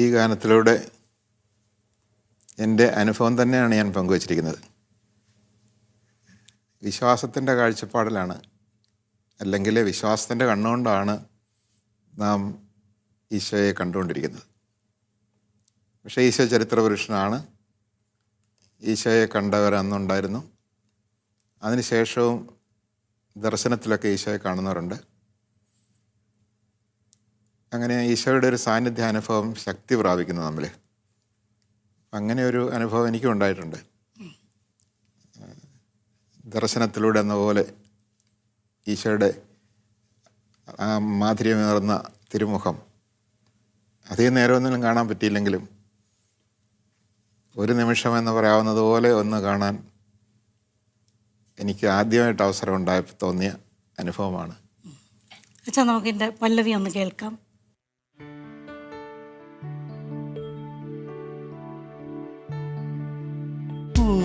ഈ ഗാനത്തിലൂടെ എൻ്റെ അനുഭവം തന്നെയാണ് ഞാൻ പങ്കുവച്ചിരിക്കുന്നത്. വിശ്വാസത്തിൻ്റെ കാഴ്ചപ്പാടിലാണ്, അല്ലെങ്കിൽ വിശ്വാസത്തിൻ്റെ കണ്ണുകൊണ്ടാണ് നാം ഈശോയെ കണ്ടുകൊണ്ടിരിക്കുന്നത്. പക്ഷേ ഈശോ ചരിത്രപുരുഷനാണ്. ഈശോയെ കണ്ടവർ അന്നുണ്ടായിരുന്നു. അതിനുശേഷവും ദർശനത്തിലൊക്കെ ഈശോയെ കാണുന്നവരുണ്ട്. അങ്ങനെ ഈശോയുടെ ഒരു സാന്നിധ്യ അനുഭവം ശക്തി പ്രാപിക്കുന്നു നമ്മൾ. അങ്ങനെ ഒരു അനുഭവം എനിക്കും ഉണ്ടായിട്ടുണ്ട്. ദർശനത്തിലൂടെ എന്ന പോലെ ഈശോയുടെ ആ മാധുര്യമേറുന്ന തിരുമുഖം അധികം നേരമൊന്നും കാണാൻ പറ്റിയില്ലെങ്കിലും ഒരു നിമിഷം എന്ന് പറയാവുന്നത് പോലെ ഒന്ന് കാണാൻ എനിക്ക് ആദ്യമായിട്ട് അവസരം ഉണ്ടായപ്പോൾ തോന്നിയ അനുഭവമാണ്. അച്ഛാ, നമുക്കിൻ്റെ പല്ലവി ഒന്ന് കേൾക്കാം.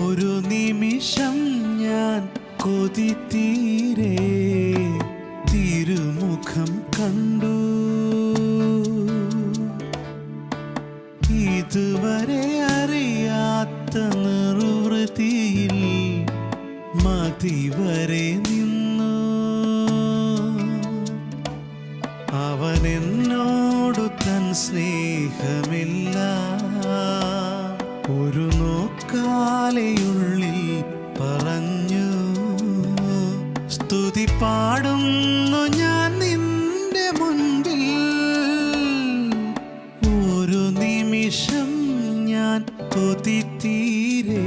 ഒരു നിമിഷം ഞാൻ കൊതി തീരെ തിരുമുഖം കണ്ടു, ഇതുവരെ അറിയാത്ത നിർവൃതിയിൽ മതിവരെ നിന്നു. അവൻ എന്നോടു തൻ സ്നേഹമില്ല ഒരു നോക്കാലെയുള്ളിൽ പറഞ്ഞു. സ്തുതി പാടുന്നു ഞാൻ നിന്റെ മുൻപിൽ. ഒരു നിമിഷം ഞാൻ കൊതി തീരെ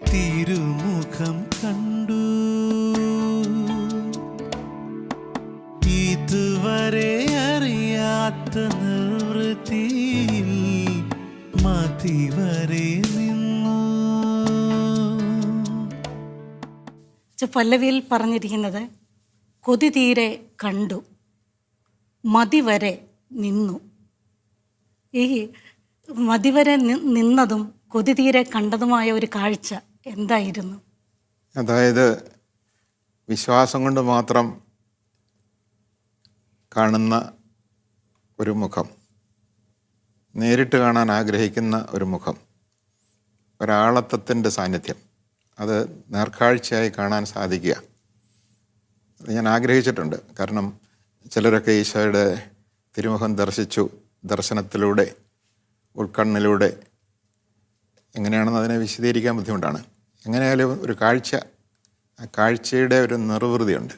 തിരുമുഖം കണ്ടു, ഇതുവരെ അറിയാത്ത നിർവൃതിയിൽ മതിവരെ നിന്നു. പല്ലവിയിൽ പറഞ്ഞിരിക്കുന്നത് കൊതി തീരെ കണ്ടു, മതിവരെ നിന്നു. ഈ മതിവരെ നിന്നതും കൊതി തീരെ കണ്ടതുമായ ഒരു കാഴ്ച എന്തായിരുന്നു? അതായത് വിശ്വാസം കൊണ്ട് മാത്രം കാണുന്ന ഒരു മുഖം, നേരിട്ട് കാണാൻ ആഗ്രഹിക്കുന്ന ഒരു മുഖം, ഒരാളത്വത്തിൻ്റെ സാന്നിധ്യം, അത് നേർക്കാഴ്ചയായി കാണാൻ സാധിക്കുക. അത് ഞാൻ ആഗ്രഹിച്ചിട്ടുണ്ട്. കാരണം ചിലരൊക്കെ ഈശോയുടെ തിരുമുഖം ദർശിച്ചു, ദർശനത്തിലൂടെ, ഉൾക്കണ്ണിലൂടെ. എങ്ങനെയാണെന്ന് അതിനെ വിശദീകരിക്കാൻ ബുദ്ധിമുട്ടാണ്. എങ്ങനെയായാലും ഒരു കാഴ്ച, ആ കാഴ്ചയുടെ ഒരു നിർവൃതിയുണ്ട്.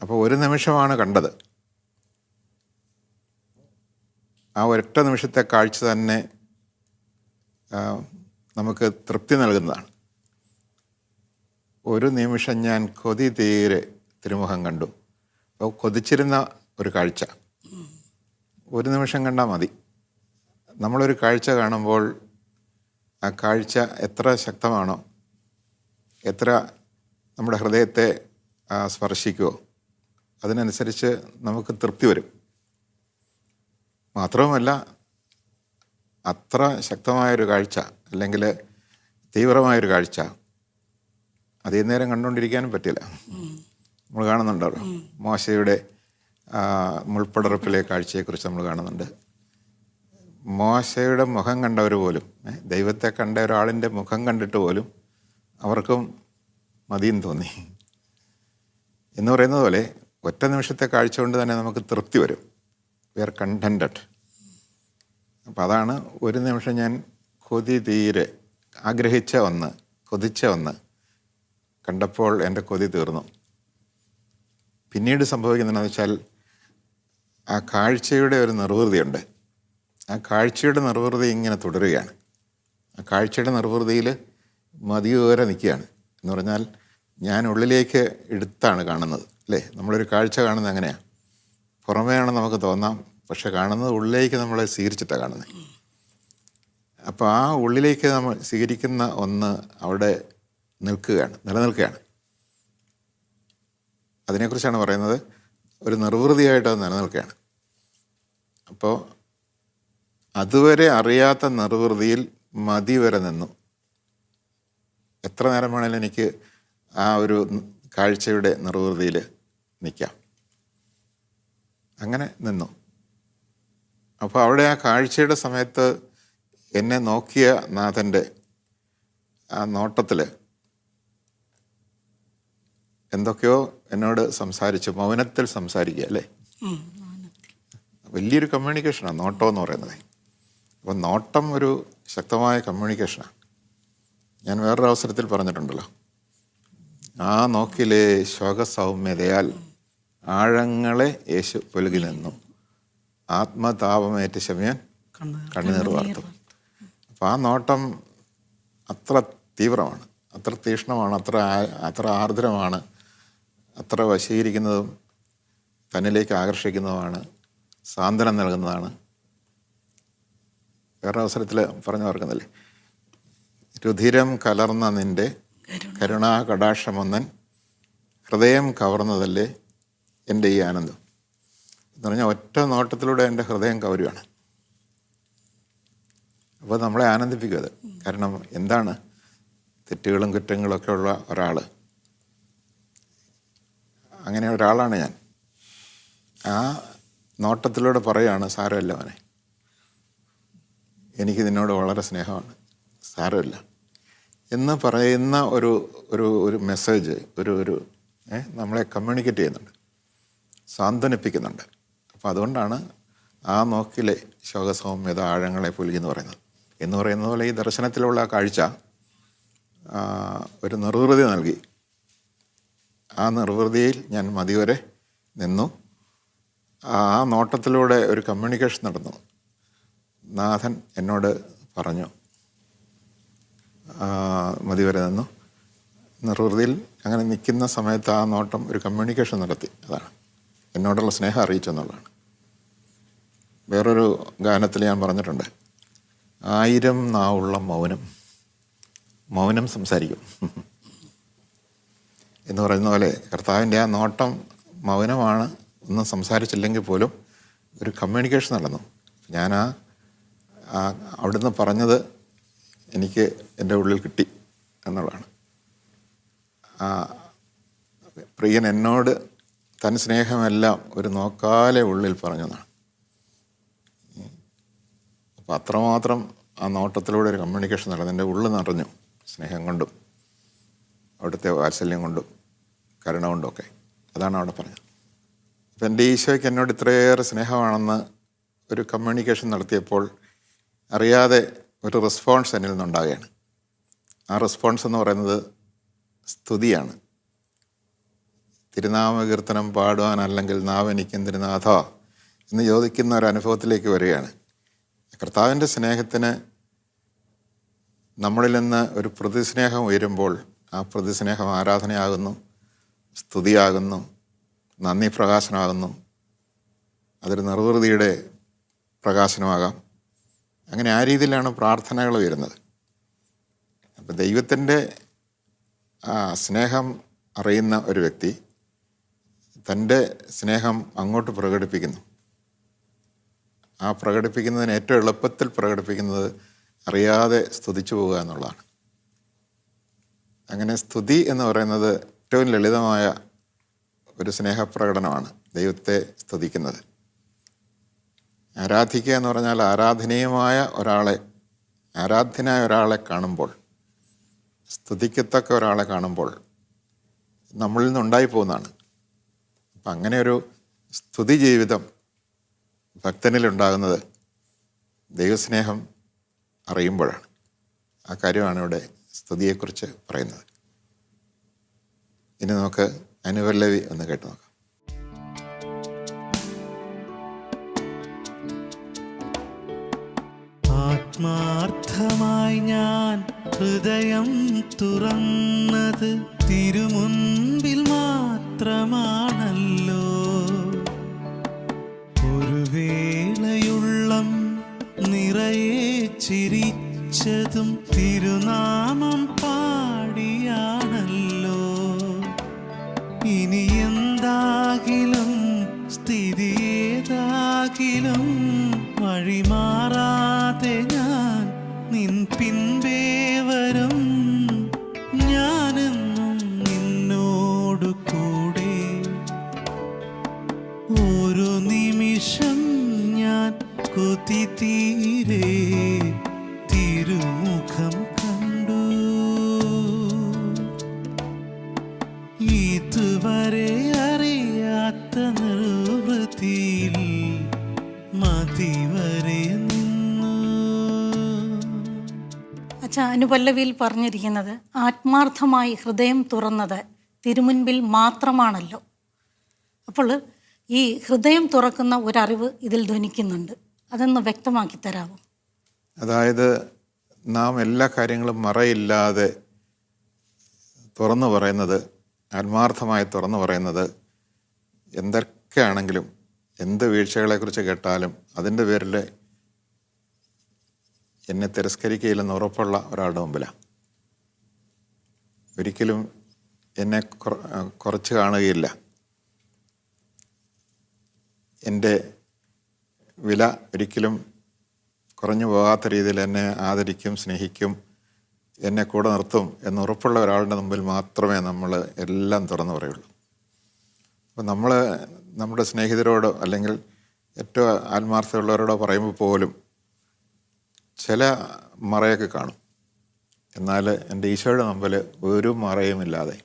അപ്പോൾ ഒരു നിമിഷമാണ് കണ്ടത്. ആ ഒരൊറ്റ നിമിഷത്തെ കാഴ്ച തന്നെ നമുക്ക് തൃപ്തി നൽകുന്നതാണ്. ഒരു നിമിഷം ഞാൻ കൊതി തീരെ തിരുമുഖം കണ്ടു. അപ്പോൾ കൊതിച്ചിരുന്ന ഒരു കാഴ്ച ഒരു നിമിഷം കണ്ടാൽ മതി. നമ്മളൊരു കാഴ്ച കാണുമ്പോൾ ആ കാഴ്ച എത്ര ശക്തമാണോ, എത്ര നമ്മുടെ ഹൃദയത്തെ സ്പർശിക്കുമോ, അതിനനുസരിച്ച് നമുക്ക് തൃപ്തി വരും. മാത്രവുമല്ല, അത്ര ശക്തമായൊരു കാഴ്ച അല്ലെങ്കിൽ തീവ്രമായൊരു കാഴ്ച അതേ നേരം കണ്ടുകൊണ്ടിരിക്കാനും പറ്റില്ല. നമ്മൾ കാണുന്നുണ്ടല്ലോ മോശയുടെ മുൾപ്പടർപ്പിലെ കാഴ്ചയെക്കുറിച്ച് നമ്മൾ കാണുന്നുണ്ട്. മോശയുടെ മുഖം കണ്ടവർ പോലും, ദൈവത്തെ കണ്ട ഒരാളിൻ്റെ മുഖം കണ്ടിട്ട് പോലും അവർക്കും മതിയെന്ന് തോന്നി എന്ന് പറയുന്നത് പോലെ ഒറ്റ നിമിഷത്തെ കാഴ്ച കൊണ്ട് തന്നെ നമുക്ക് തൃപ്തി വരും. We are contented. അപ്പം അതാണ് ഒരു നിമിഷം ഞാൻ കൊതി തീരെ ആഗ്രഹിച്ച ഒന്ന്, കൊതിച്ച ഒന്ന് കണ്ടപ്പോൾ എൻ്റെ കൊതി തീർന്നു. പിന്നീട് സംഭവിക്കുന്നതെന്ന് വെച്ചാൽ ആ കാഴ്ചയുടെ ഒരു നിർവൃതിയുണ്ട്. ആ കാഴ്ചയുടെ നിർവൃതി ഇങ്ങനെ തുടരുകയാണ്. ആ കാഴ്ചയുടെ നിർവൃതിയിൽ മതിയോരെ നിൽക്കുകയാണ്. എന്ന് പറഞ്ഞാൽ ഞാൻ ഉള്ളിലേക്ക് എടുത്താണ് കാണുന്നത്, അല്ലേ? നമ്മളൊരു കാഴ്ച കാണുന്നത് എങ്ങനെയാണ്? പുറമേയാണെന്ന് നമുക്ക് തോന്നാം, പക്ഷെ കാണുന്നത് ഉള്ളിലേക്ക് നമ്മളെ സ്വീകരിച്ചിട്ടാണ് കാണുന്നത്. അപ്പോൾ ആ ഉള്ളിലേക്ക് നമ്മൾ സ്വീകരിക്കുന്ന ഒന്ന് അവിടെ നിലനിൽക്കുകയാണ്. അതിനെക്കുറിച്ചാണ് പറയുന്നത്. ഒരു നിർവൃതിയായിട്ട് അത് നിലനിൽക്കുകയാണ്. അപ്പോൾ അതുവരെ അറിയാത്ത നിർവൃതിയിൽ മതി വരെ നിന്നു. എത്ര നേരം വേണേലും എനിക്ക് ആ ഒരു കാഴ്ചയുടെ നിർവൃതിയിൽ നിൽക്കാം. അങ്ങനെ നിന്നു. അപ്പോൾ അവിടെ ആ കാഴ്ചയുടെ സമയത്ത് എന്നെ നോക്കിയ നാഥൻ്റെ ആ നോട്ടത്തിൽ എന്തൊക്കെയോ എന്നോട് സംസാരിച്ചു, മൗനത്തിൽ സംസാരിക്കുക അല്ലേ. വലിയൊരു കമ്മ്യൂണിക്കേഷനാണ് നോട്ടം എന്ന് പറയുന്നത്. അപ്പം നോട്ടം ഒരു ശക്തമായ കമ്മ്യൂണിക്കേഷനാണ്. ഞാൻ വേറൊരു അവസരത്തിൽ പറഞ്ഞിട്ടുണ്ടല്ലോ, ആ നോക്കിലെ ശോകസൗമ്യതയാൽ ആഴങ്ങളെ യേശു പുലുകി നിന്നു, ആത്മതാപമേറ്റ് ശമയൻ കണ്ണുനീർ വാർത്തു. അപ്പം ആ നോട്ടം അത്ര തീവ്രമാണ്, അത്ര തീക്ഷ്ണമാണ്, അത്ര ആർദ്രമാണ്, അത്ര വശീകരിക്കുന്നതും തന്നിലേക്ക് ആകർഷിക്കുന്നതുമാണ്, സാന്ത്വനം നൽകുന്നതാണ്. വേറെ അവസരത്തിൽ പറഞ്ഞു ഓർക്കുന്നില്ലേ, രുധിരം കലർന്ന നിൻ്റെ കരുണാ കടാക്ഷമൊന്നൻ ഹൃദയം കവർന്നതല്ലേ എൻ്റെ ഈ ആനന്ദം എന്ന് പറഞ്ഞാൽ ഒറ്റ നോട്ടത്തിലൂടെ എൻ്റെ ഹൃദയം കവരുകയാണ്. അപ്പോൾ നമ്മളെ ആനന്ദിപ്പിക്കും അത്. കാരണം എന്താണ്, തെറ്റുകളും കുറ്റങ്ങളൊക്കെ ഉള്ള ഒരാൾ, അങ്ങനെ ഒരാളാണ് ഞാൻ. ആ നോട്ടത്തിലൂടെ പറയുകയാണ്, സാരമില്ല മോനെ, എനിക്ക് നിന്നോട് വളരെ സ്നേഹമാണ്, സാരമില്ല എന്ന് പറയുന്ന ഒരു ഒരു ഒരു മെസ്സേജ് ഒരു നമ്മളെ കമ്മ്യൂണിക്കേറ്റ് ചെയ്യുന്നുണ്ട്, സാന്ത്വനിപ്പിക്കുന്നുണ്ട്. അപ്പോൾ അതുകൊണ്ടാണ് ആ നോക്കിലെ ശോകസൗമ്യത ആഴങ്ങളെ പുലുകി എന്ന് പറയുന്നത് പോലെ ഈ ദർശനത്തിലുള്ള ആ കാഴ്ച ഒരു നിർവൃതി നൽകി. ആ നിർവൃതിയിൽ ഞാൻ മതിവരെ നിന്നു. ആ നോട്ടത്തിലൂടെ ഒരു കമ്മ്യൂണിക്കേഷൻ നടന്നു. നാഥൻ എന്നോട് പറഞ്ഞു, മതിവരെ നിന്നു. നിർവൃതിയിൽ അങ്ങനെ നിൽക്കുന്ന സമയത്ത് ആ നോട്ടം ഒരു കമ്മ്യൂണിക്കേഷൻ നടത്തി. അതാണ് എന്നോടുള്ള സ്നേഹം അറിയിച്ചെന്നുള്ളതാണ്. വേറൊരു ഗാനത്തിൽ ഞാൻ പറഞ്ഞിട്ടുണ്ട്, 1000 നാവുള്ള മൗനം സംസാരിക്കും എന്ന് പറയുന്ന പോലെ കർത്താവിൻ്റെ ആ നോട്ടം മൗനമാണ്, ഒന്നും സംസാരിച്ചില്ലെങ്കിൽ പോലും ഒരു കമ്മ്യൂണിക്കേഷൻ നടന്നു. ഞാൻ അവിടുന്ന് പറഞ്ഞത് എനിക്ക് എൻ്റെ ഉള്ളിൽ കിട്ടി എന്നുള്ളതാണ്. പ്രിയൻ എന്നോട് തൻ സ്നേഹമെല്ലാം ഒരു നോക്കാലെ ഉള്ളിൽ പറഞ്ഞതാണ്. അപ്പം അത്രമാത്രം ആ നോട്ടത്തിലൂടെ ഒരു കമ്മ്യൂണിക്കേഷൻ നടന്നു. എൻ്റെ ഉള്ളിൽ നിറഞ്ഞു സ്നേഹം കൊണ്ടും അവിടുത്തെ വാത്സല്യം കൊണ്ടും കരുണ കൊണ്ടുമൊക്കെ. അതാണ് അവിടെ പറഞ്ഞത്. അപ്പം എൻ്റെ ഈശോയ്ക്ക് എന്നോട് ഇത്രയേറെ സ്നേഹമാണെന്ന് ഒരു കമ്മ്യൂണിക്കേഷൻ നടത്തിയപ്പോൾ അറിയാതെ ഒരു റെസ്പോൺസ് എന്നിൽ നിന്നുണ്ടാകുകയാണ്. ആ റെസ്പോൺസ് എന്ന് പറയുന്നത് സ്തുതിയാണ്. തിരുനാമകീർത്തനം പാടുവാനല്ലെങ്കിൽ നാവെനിക്കെന്തിരുനാഥ എന്ന് ചോദിക്കുന്ന ഒരു അനുഭവത്തിലേക്ക് വരികയാണ്. കർത്താവിൻ്റെ സ്നേഹത്തിന് നമ്മളിൽ നിന്ന് ഒരു പ്രതിസ്നേഹം ഉയരുമ്പോൾ ആ പ്രതിസ്നേഹം ആരാധനയാകുന്നു, സ്തുതിയാകുന്നു, നന്ദി പ്രകാശനമാകുന്നു, അതൊരു നിർവൃതിയുടെ പ്രകാശനമാകാം. അങ്ങനെ ആ രീതിയിലാണ് പ്രാർത്ഥനകൾ വരുന്നത്. അപ്പം ദൈവത്തിൻ്റെ സ്നേഹം അറിയുന്ന ഒരു വ്യക്തി തൻ്റെ സ്നേഹം അങ്ങോട്ട് പ്രകടിപ്പിക്കുന്നു. ആ പ്രകടിപ്പിക്കുന്നതിന് ഏറ്റവും എളുപ്പത്തിൽ പ്രകടിപ്പിക്കുന്നത് അറിയാതെ സ്തുതിച്ചു പോവുക എന്നുള്ളതാണ്. അങ്ങനെ സ്തുതി എന്ന് പറയുന്നത് ഏറ്റവും ലളിതമായ ഒരു സ്നേഹപ്രകടനമാണ്, ദൈവത്തെ സ്തുതിക്കുന്നത്. ആരാധിക്കുക എന്ന് പറഞ്ഞാൽ ആരാധനീയമായ ആരാധ്യനായ ഒരാളെ കാണുമ്പോൾ, സ്തുതിക്കത്തക്ക ഒരാളെ കാണുമ്പോൾ നമ്മളിൽ നിന്നുണ്ടായി പോകുന്നതാണ്. അപ്പം അങ്ങനെ ഒരു സ്തുതി ജീവിതം ഭക്തനിലുണ്ടാകുന്നത് ദൈവസ്നേഹം അറിയുമ്പോഴാണ്. ആ കാര്യമാണ് ഇവിടെ സ്തുതിയെക്കുറിച്ച് പറയുന്നത്. ഇനി നമുക്ക് അനുപല്ലവി ഒന്ന് കേട്ട് നോക്കാം. ആത്മാർത്ഥമായി ഞാൻ ഹൃദയം തുറന്നത് തിരുമുൻപിൽ മാത്രമാണല്ലോ. ഒരു വേളയുള്ളം നിറയെ ചിരിച്ചതും തിരുനാമം പാടിയാണല്ലോ. ഇനി എന്താകിലും സ്ഥിതി ഏതാകിലും വഴിമാറാതെ ഞാൻ നിൻ പിൻപേ വരും. ഞാനെന്നും നിന്നോടു കൂടെ ഒരു നിമിഷം ഞാൻ കൊതി തീരെ തിരുമുഖം കണ്ടു. ഇതുവരെ അറിയാത്ത നിർവൃത്തിയിൽ മതിവരെ നിന്നു. അച്ഛാ, അനുപല്ലവിയിൽ പറഞ്ഞിരിക്കുന്നത് ആത്മാർത്ഥമായി ഹൃദയം തുറന്നത് തിരുമുൻപിൽ മാത്രമാണല്ലോ. അപ്പോൾ ഈ ഹൃദയം തുറക്കുന്ന ഒരറിവ് ഇതിൽ ധ്വനിക്കുന്നുണ്ട്. അതൊന്ന് വ്യക്തമാക്കി തരാമോ? അതായത് നാം എല്ലാ കാര്യങ്ങളും മറയില്ലാതെ തുറന്നു പറയുന്നത്, ആത്മാർത്ഥമായി തുറന്നു പറയുന്നത്, എന്തൊക്കെയാണെങ്കിലും എന്ത് വീഴ്ചകളെക്കുറിച്ച് കേട്ടാലും അതിൻ്റെ പേരിൽ എന്നെ തിരസ്കരിക്കുകയില്ലെന്ന് ഉറപ്പുള്ള ഒരാളുടെ മുമ്പിലാണ്. ഒരിക്കലും എന്നെ കുറച്ച് കാണുകയില്ല. എൻ്റെ വില ഒരിക്കലും കുറഞ്ഞു പോകാത്ത രീതിയിൽ എന്നെ ആദരിക്കും, സ്നേഹിക്കും, എന്നെ കൂടെ നിർത്തും എന്ന് ഉറപ്പുള്ള ഒരാളുടെ മുമ്പിൽ മാത്രമേ നമ്മൾ എല്ലാം തുറന്നു പറയുള്ളൂ. അപ്പോൾ നമ്മൾ നമ്മുടെ സ്നേഹിതരോടോ അല്ലെങ്കിൽ ഏറ്റവും ആത്മാർത്ഥമുള്ളവരോടോ പറയുമ്പോൾ പോലും ചില മറയൊക്കെ കാണും. എന്നാൽ എൻ്റെ ഈശോയുടെ മുമ്പിൽ ഒരു മറയുമില്ലാതെ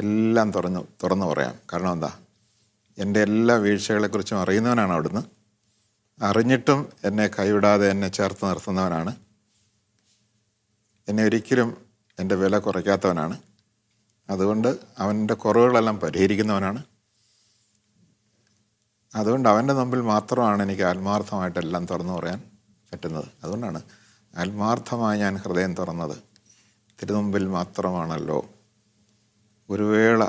എല്ലാം തുറന്നു പറയാം. കാരണം എന്താ? എൻ്റെ എല്ലാ വീഴ്ചകളെക്കുറിച്ചും അറിയുന്നവനാണ് അവിടുന്ന്. അറിഞ്ഞിട്ടും എന്നെ കൈവിടാതെ എന്നെ ചേർത്ത് നിർത്തുന്നവനാണ്. എന്നെ ഒരിക്കലും എൻ്റെ വില കുറയ്ക്കാത്തവനാണ്. അതുകൊണ്ട് അവൻ്റെ കുറവുകളെല്ലാം പരിഹരിക്കുന്നവനാണ്. അതുകൊണ്ട് അവൻ്റെ മുമ്പിൽ മാത്രമാണ് എനിക്ക് ആത്മാർത്ഥമായിട്ടെല്ലാം തുറന്നു പറയാൻ പറ്റുന്നത്. അതുകൊണ്ടാണ് ആത്മാർത്ഥമായി ഞാൻ ഹൃദയം തുറന്നത് തിരുമുമ്പിൽ മാത്രമാണല്ലോ. ഒരു വേള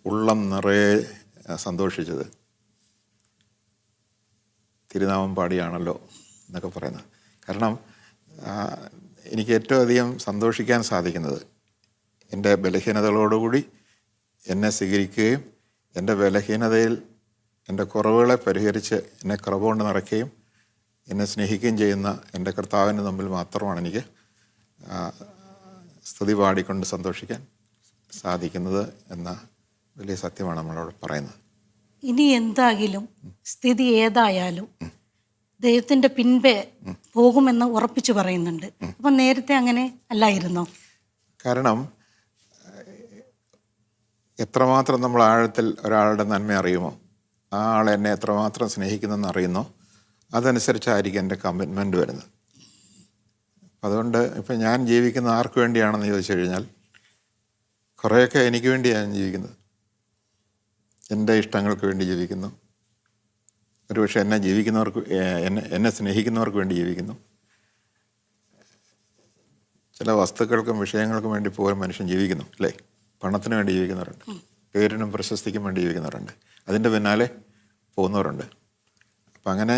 ഉള്ളം നിറയെ സന്തോഷിച്ചത് തിരുനാമം പാടിയാണല്ലോ എന്നൊക്കെ പറയുന്നത്. കാരണം എനിക്ക് ഏറ്റവും അധികം സന്തോഷിക്കാൻ സാധിക്കുന്നത് എൻ്റെ ബലഹീനതകളോടുകൂടി എന്നെ സ്വീകരിക്കുകയും എൻ്റെ ബലഹീനതയിൽ എൻ്റെ കുറവുകളെ പരിഹരിച്ച് എന്നെ കൃപ കൊണ്ട് നിറയ്ക്കുകയും എന്നെ സ്നേഹിക്കുകയും ചെയ്യുന്ന എൻ്റെ കർത്താവിൻ്റെ മുമ്പിൽ മാത്രമാണ് എനിക്ക് സ്തുതി പാടിക്കൊണ്ട് സന്തോഷിക്കാൻ സാധിക്കുന്നത് എന്ന വലിയ സത്യമാണ് നമ്മളോട് പറയുന്നത്. ഇനി എന്തായാലും സ്ഥിതി ഏതായാലും ദൈവത്തിൻ്റെ പിൻപേ പോകുമെന്ന് ഉറപ്പിച്ചു പറയുന്നുണ്ട്. അപ്പം നേരത്തെ അങ്ങനെ അല്ലായിരുന്നോ? കാരണം എത്രമാത്രം നമ്മൾ ആഴത്തിൽ ഒരാളുടെ നന്മ അറിയുമോ, ആ ആൾ എന്നെ എത്രമാത്രം സ്നേഹിക്കുന്നെന്ന് അറിയുന്നോ, അതനുസരിച്ചായിരിക്കും എൻ്റെ കമ്മിറ്റ്മെൻറ്റ് വരുന്നത്. അതുകൊണ്ട് ഇപ്പം ഞാൻ ജീവിക്കുന്ന ആർക്ക് വേണ്ടിയാണെന്ന് ചോദിച്ചു കഴിഞ്ഞാൽ കുറേയൊക്കെ എനിക്ക് വേണ്ടിയാണ് ജീവിക്കുന്നത്. എൻ്റെ ഇഷ്ടങ്ങൾക്ക് വേണ്ടി ജീവിക്കുന്നു. ഒരുപക്ഷെ എന്നെ സ്നേഹിക്കുന്നവർക്ക് വേണ്ടി ജീവിക്കുന്നു. ചില വസ്തുക്കൾക്കും വിഷയങ്ങൾക്കും വേണ്ടി പോലും മനുഷ്യൻ ജീവിക്കുന്നു, അല്ലേ? പണത്തിന് വേണ്ടി ജീവിക്കുന്നവരുണ്ട്, പേരിനും പ്രശസ്തിക്കും വേണ്ടി ജീവിക്കുന്നവരുണ്ട്, അതിൻ്റെ പിന്നാലെ പോകുന്നവരുണ്ട്. അപ്പം അങ്ങനെ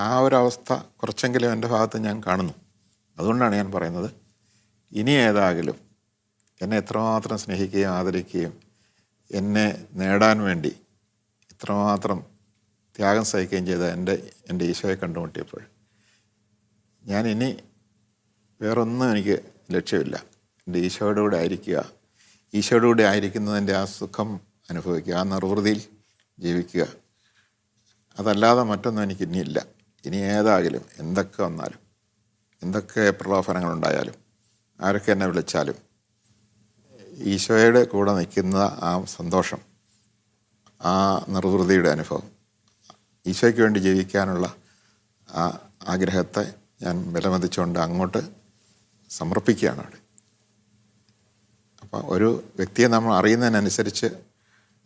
ആ ഒരവസ്ഥ കുറച്ചെങ്കിലും എൻ്റെ ഭാഗത്ത് ഞാൻ കാണുന്നു. അതുകൊണ്ടാണ് ഞാൻ പറയുന്നത്, ഇനി ഏതായാലും എന്നെ എത്രമാത്രം സ്നേഹിക്കുകയും ആദരിക്കുകയും എന്നെ നേടാൻ വേണ്ടി ഇത്രമാത്രം ത്യാഗം സഹിക്കുകയും ചെയ്ത എൻ്റെ ഈശോയെ കണ്ടുമുട്ടിയപ്പോൾ ഞാൻ ഇനി വേറൊന്നും എനിക്ക് ലക്ഷ്യമില്ല. എൻ്റെ ഈശോയുടെ കൂടെ ആയിരിക്കുക, ഈശോയുടെ കൂടെ ആയിരിക്കുന്നതിൻ്റെ ആ സുഖം അനുഭവിക്കുക, ആ നിർവൃതിയിൽ ജീവിക്കുക. അതല്ലാതെ മറ്റൊന്നും എനിക്ക് ഇനിയില്ല. ഇനി ഏതായാലും എന്തൊക്കെ വന്നാലും, എന്തൊക്കെ പ്രലോഭനങ്ങളുണ്ടായാലും, ആരൊക്കെ എന്നെ വിളിച്ചാലും ഈശോയുടെ കൂടെ നിൽക്കുന്ന ആ സന്തോഷം, ആ നിർവൃതിയുടെ അനുഭവം, ഈശോയ്ക്ക് വേണ്ടി ജീവിക്കാനുള്ള ആ ആഗ്രഹത്തെ ഞാൻ വിലമതിച്ചുകൊണ്ട് അങ്ങോട്ട് സമർപ്പിക്കുകയാണ് അവിടെ. അപ്പം ഒരു വ്യക്തിയെ നമ്മൾ അറിയുന്നതിനനുസരിച്ച്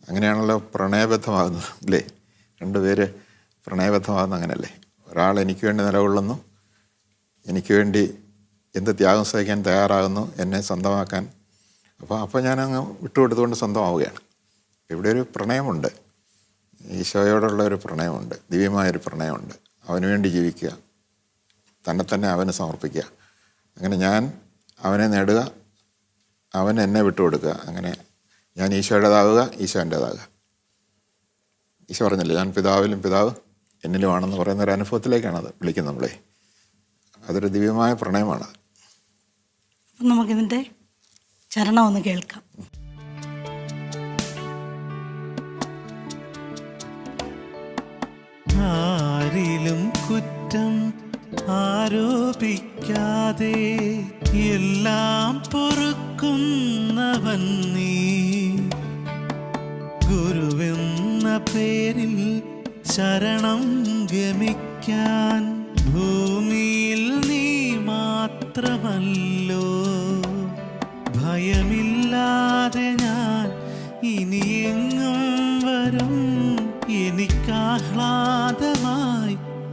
അങ്ങനെയാണല്ലോ പ്രണയബദ്ധമാകുന്നത്, അല്ലേ? രണ്ടുപേര് പ്രണയബദ്ധമാകുന്ന അങ്ങനെയല്ലേ? ഒരാൾ എനിക്ക് വേണ്ടി നിലകൊള്ളുന്നു, എനിക്ക് വേണ്ടി എന്ത് ത്യാഗം സഹിക്കാൻ തയ്യാറാകുന്നു, എന്നെ സ്വന്തമാക്കാൻ. അപ്പോൾ ഞാനങ്ങ് വിട്ടുകൊടുത്തുകൊണ്ട് സ്വന്തമാവുകയാണ്. ഇവിടെ ഒരു പ്രണയമുണ്ട്, ഈശോയോടുള്ള ഒരു പ്രണയമുണ്ട്, ദിവ്യമായൊരു പ്രണയമുണ്ട്. അവന് വേണ്ടി ജീവിക്കുക, തന്നെ അവന് സമർപ്പിക്കുക. അങ്ങനെ ഞാൻ അവനെ നേടുക, അവൻ എന്നെ വിട്ടുകൊടുക്കുക. അങ്ങനെ ഞാൻ ഈശോയുടേതാവുക, ഈശോ എൻ്റേതാകുക. ഈശോ പറഞ്ഞില്ലേ, ഞാൻ പിതാവിലും പിതാവ് എന്നിലുമാണെന്ന് പറയുന്ന ഒരു അനുഭവത്തിലേക്കാണ് അത് വിളിക്കുന്നത് നമ്മളെ. അതൊരു ദിവ്യമായ പ്രണയമാണ്. നമുക്കിതിൻ്റെ ചരണം ഒന്ന് കേൾക്കാം. ആരിലും കുറ്റം ആരോപിക്കാതെ എല്ലാം പൊറുക്കുന്നവൻ നീ. ഗുരുവെന്ന പേരിൽ ശരണം ഗമിക്കാൻ ഭൂമിയിൽ നീ മാത്രമല്ലോ. ഭയമില്ലാതെ ഞാൻ ഇനി എങ്ങും വരും, എനിക്കാഹ്ലാദമായി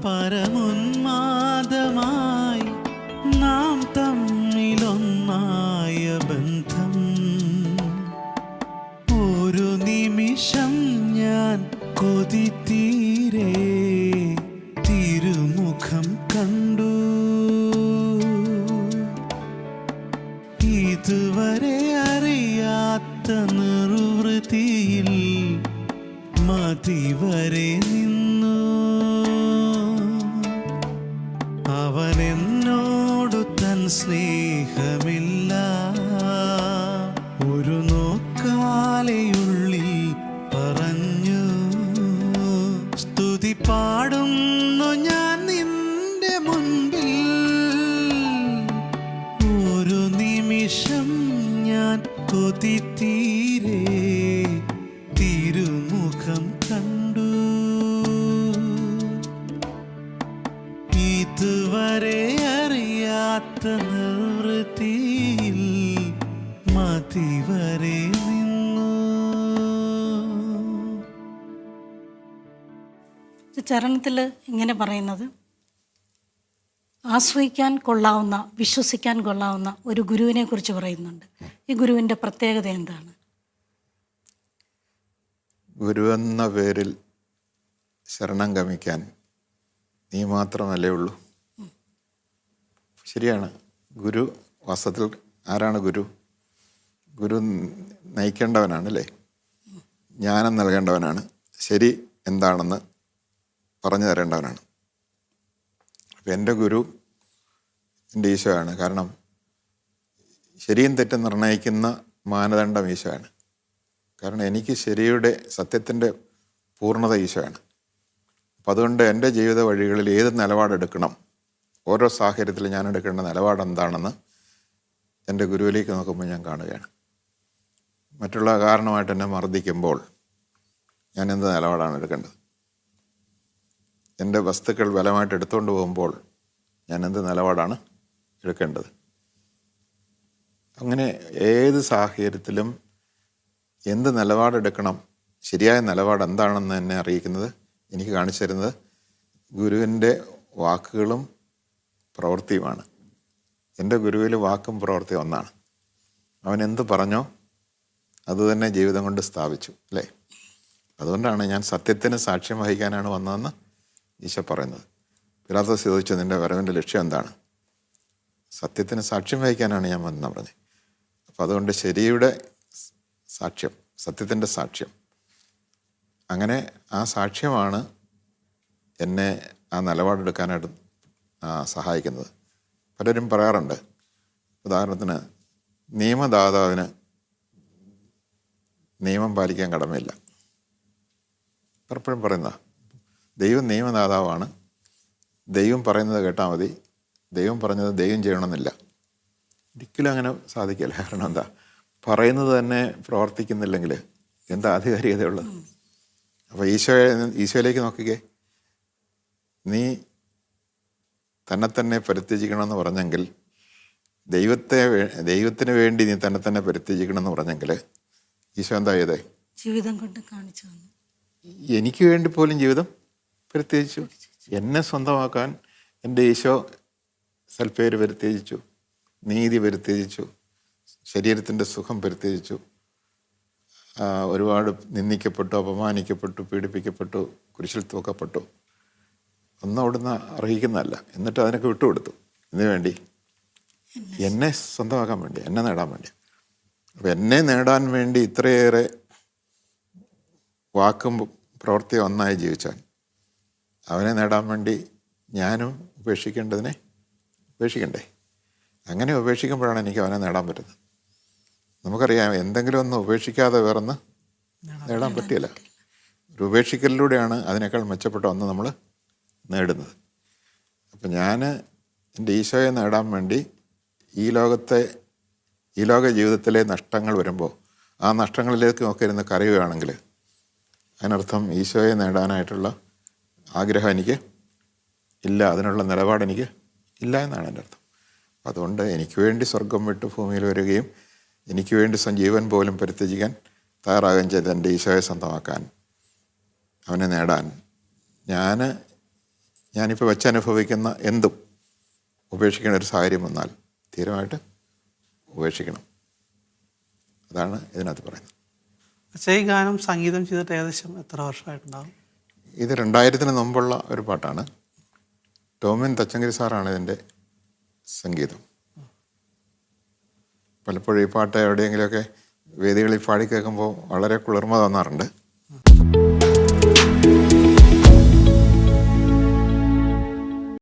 പരമുന്മാദമായി നാം തമ്മിലൊന്നായ ബന്ധം. ഒരു നിമിഷം ഞാൻ കൊതിത്തീരെ തിരുമുഖം കണ്ടു. ഇതുവരെ അറിയാത്ത നിർവൃതിയിൽ മതിവരെ നിന്നു. അവനെന്നോടു തൻ സ്നേഹമില്ല ഒരു നോക്കാലെയുള്ളിൽ പറഞ്ഞു. സ്തുതി പാടുന്നു ഞാൻ നിന്റെ മുൻപിൽ. ഒരു നിമിഷം ഞാൻ കൊതിത്തീരെ തിരുമുഖം കണ്ടു. ഇതുവരെ അറിയാത്ത നിർവൃതിയിൽ മതിവരെ നിന്നു. ചരണത്തിൽ ഇങ്ങനെ പറയുന്നത്, ആശ്രയിക്കാൻ കൊള്ളാവുന്ന, വിശ്വസിക്കാൻ കൊള്ളാവുന്ന ഒരു ഗുരുവിനെ കുറിച്ച് പറയുന്നുണ്ട്. ഈ ഗുരുവിൻ്റെ പ്രത്യേകത എന്താണ്? ഗുരു എന്ന പേരിൽ ശരണം ഗമിക്കാൻ നീ മാത്രമല്ലേ ഉള്ളൂ. ശരിയാണ്. ഗുരു വാസ്തവത്തിൽ ആരാണ് ഗുരു? ഗുരു നയിക്കേണ്ടവനാണ്, അല്ലേ? ജ്ഞാനം നൽകേണ്ടവനാണ്. ശരി എന്താണെന്ന് പറഞ്ഞു തരേണ്ടവനാണ്. അപ്പം എൻ്റെ ഗുരു എൻ്റെ ഈശോയാണ്. കാരണം ശരിയും തെറ്റും നിർണ്ണയിക്കുന്ന മാനദണ്ഡം ഈശോയാണ്. കാരണം എനിക്ക് ശരിയുടെ സത്യത്തിൻ്റെ പൂർണ്ണത ഈശോയാണ്. അപ്പം അതുകൊണ്ട് എൻ്റെ ജീവിത വഴികളിൽ ഏത് നിലപാടെടുക്കണം, ഓരോ സാഹചര്യത്തിൽ ഞാൻ എടുക്കേണ്ട നിലപാട് എന്താണെന്ന് എൻ്റെ ഗുരുവിലേക്ക് നോക്കുമ്പോൾ ഞാൻ കാണുകയാണ്. മറ്റുള്ള കാരണമായിട്ട് എന്നെ മർദ്ദിക്കുമ്പോൾ ഞാൻ എന്ത് നിലപാടാണ് എടുക്കേണ്ടത്? എൻ്റെ വസ്തുക്കൾ ബലമായിട്ട് എടുത്തുകൊണ്ട് പോകുമ്പോൾ ഞാൻ എന്ത് നിലപാടാണ് എടുക്കേണ്ടത്? അങ്ങനെ ഏത് സാഹചര്യത്തിലും എന്ത് നിലപാടെടുക്കണം, ശരിയായ നിലപാട് എന്താണെന്ന് എന്നെ അറിയിക്കുന്നത്, എനിക്ക് കാണിച്ചു തരുന്നത് ഗുരുവിൻ്റെ വാക്കുകളും പ്രവൃത്തിയുമാണ്. എൻ്റെ ഗുരുവിൽ വാക്കും പ്രവൃത്തി ഒന്നാണ്. അവൻ എന്ത് പറഞ്ഞോ അത് തന്നെ ജീവിതം കൊണ്ട് സ്ഥാപിച്ചു, അല്ലേ? അതുകൊണ്ടാണ് ഞാൻ സത്യത്തിന് സാക്ഷ്യം വഹിക്കാനാണ് വന്നതെന്ന് ഈശോ പറയുന്നത്. പിലാത്തോസ് ചോദിച്ചു, നിൻ്റെ വരവിൻ്റെ ലക്ഷ്യം എന്താണ്? സത്യത്തിന് സാക്ഷ്യം വഹിക്കാനാണ് ഞാൻ വന്നതെന്ന് പറഞ്ഞത്. അപ്പം അതുകൊണ്ട് ശരിയുടെ സാക്ഷ്യം, സത്യത്തിൻ്റെ സാക്ഷ്യം, അങ്ങനെ ആ സാക്ഷ്യമാണ് എന്നെ ആ നിലപാടെടുക്കാനായിട്ട് സഹായിക്കുന്നത്. പലരും പറയാറുണ്ട്, ഉദാഹരണത്തിന് നിയമദാതാവിന് നിയമം പാലിക്കാൻ കടമയില്ല. പലപ്പോഴും പറയുന്നതാണ്, ദൈവം നിയമദാതാവാണ്, ദൈവം പറയുന്നത് കേട്ടാൽ മതി, ദൈവം പറഞ്ഞത് ദൈവം ചെയ്യണമെന്നില്ല. ഒരിക്കലും അങ്ങനെ സാധിക്കില്ല. കാരണം എന്താ, പറയുന്നത് തന്നെ പ്രവർത്തിക്കുന്നില്ലെങ്കിൽ എന്താ ആധികാരികതയുള്ളത്? അപ്പോൾ ഈശോയിലേക്ക് നോക്കിക്കേ. നീ തന്നെ പരിത്യജിക്കണമെന്ന് പറഞ്ഞെങ്കിൽ, ദൈവത്തിന് വേണ്ടി നീ തന്നെ പരിത്യജിക്കണമെന്ന് പറഞ്ഞെങ്കിൽ ഈശോ എന്താ ചെയ്തേ? ജീവിതം കൊണ്ട് കാണിച്ചു തന്നു. എനിക്ക് വേണ്ടി പോലും ജീവിതം പരിത്യജിച്ചു. എന്നെ സ്വന്തമാക്കാൻ എൻ്റെ ഈശോ സൽപ്പേര് പരിത്യജിച്ചു, നീതി പരിത്യജിച്ചു, ശരീരത്തിൻ്റെ സുഖം പരിത്യജിച്ചു. ഒരുപാട് നിന്ദിക്കപ്പെട്ടു, അപമാനിക്കപ്പെട്ടു, പീഡിപ്പിക്കപ്പെട്ടു, കുരിശിൽ തൂക്കപ്പെട്ടു. ഒന്നും അവിടുന്ന് അർഹിക്കുന്നതല്ല. എന്നിട്ട് അതിനൊക്കെ വിട്ടുകൊടുത്തു. ഇതിനു വേണ്ടി, എന്നെ സ്വന്തമാക്കാൻ വേണ്ടി, എന്നെ നേടാൻ വേണ്ടി. അപ്പം എന്നെ നേടാൻ വേണ്ടി ഇത്രയേറെ വാക്കും പ്രവൃത്തിയും ഒന്നായി ജീവിച്ചാൽ അവനെ നേടാൻ വേണ്ടി ഞാനും ഉപേക്ഷിക്കേണ്ടതിനെ ഉപേക്ഷിക്കണ്ടേ? അങ്ങനെ ഉപേക്ഷിക്കുമ്പോഴാണ് എനിക്ക് അവനെ നേടാൻ പറ്റുന്നത്. നമുക്കറിയാം, എന്തെങ്കിലും ഒന്ന് ഉപേക്ഷിക്കാതെ വേറൊന്ന് നേടാൻ പറ്റില്ല. ഒരു ഉപേക്ഷിക്കലിലൂടെയാണ് അതിനേക്കാൾ മെച്ചപ്പെട്ട ഒന്ന് നമ്മൾ നേടുന്നത്. അപ്പം ഞാൻ എൻ്റെ ഈശോയെ നേടാൻ വേണ്ടി ഈ ലോക ജീവിതത്തിലെ നഷ്ടങ്ങൾ വരുമ്പോൾ ആ നഷ്ടങ്ങളിലേക്ക് ഒക്കെ ഇരുന്ന് കരയുകയാണെങ്കിൽ അതിനർത്ഥം ഈശോയെ നേടാനായിട്ടുള്ള ആഗ്രഹം എനിക്ക് ഇല്ല, അതിനുള്ള നിലപാട് എനിക്ക് ഇല്ല എന്നാണ് എൻ്റെ അർത്ഥം. അപ്പം അതുകൊണ്ട് എനിക്ക് വേണ്ടി സ്വർഗം വിട്ട് ഭൂമിയിൽ വരികയും എനിക്ക് വേണ്ടി ജീവൻ പോലും പരിത്യജിക്കാൻ തയ്യാറാകുകയും ചെയ്ത് എൻ്റെ ഈശോയെ സ്വന്തമാക്കാൻ, അവനെ നേടാൻ ഞാനിപ്പോൾ വെച്ചനുഭവിക്കുന്ന എന്തും ഉപേക്ഷിക്കേണ്ട ഒരു സാഹചര്യം വന്നാൽ തീരുമായിട്ട് ഉപേക്ഷിക്കണം. അതാണ് ഇതിനകത്ത് പറയുന്നത്. അച്ഛാ, ഈ ഗാനം സംഗീതം ചെയ്തിട്ട് ഏകദേശം എത്ര വർഷമായിട്ടുണ്ടാകും? ഇത് 2000-ന് മുമ്പുള്ള ഒരു പാട്ടാണ്. ടോമിൻ തച്ചങ്കരി സാറാണ് ഇതിൻ്റെ സംഗീതം. പലപ്പോഴും ഈ പാട്ട് എവിടെയെങ്കിലുമൊക്കെ വേദികളിൽ പാടി കേൾക്കുമ്പോൾ വളരെ കുളിർമ തോന്നാറുണ്ട്.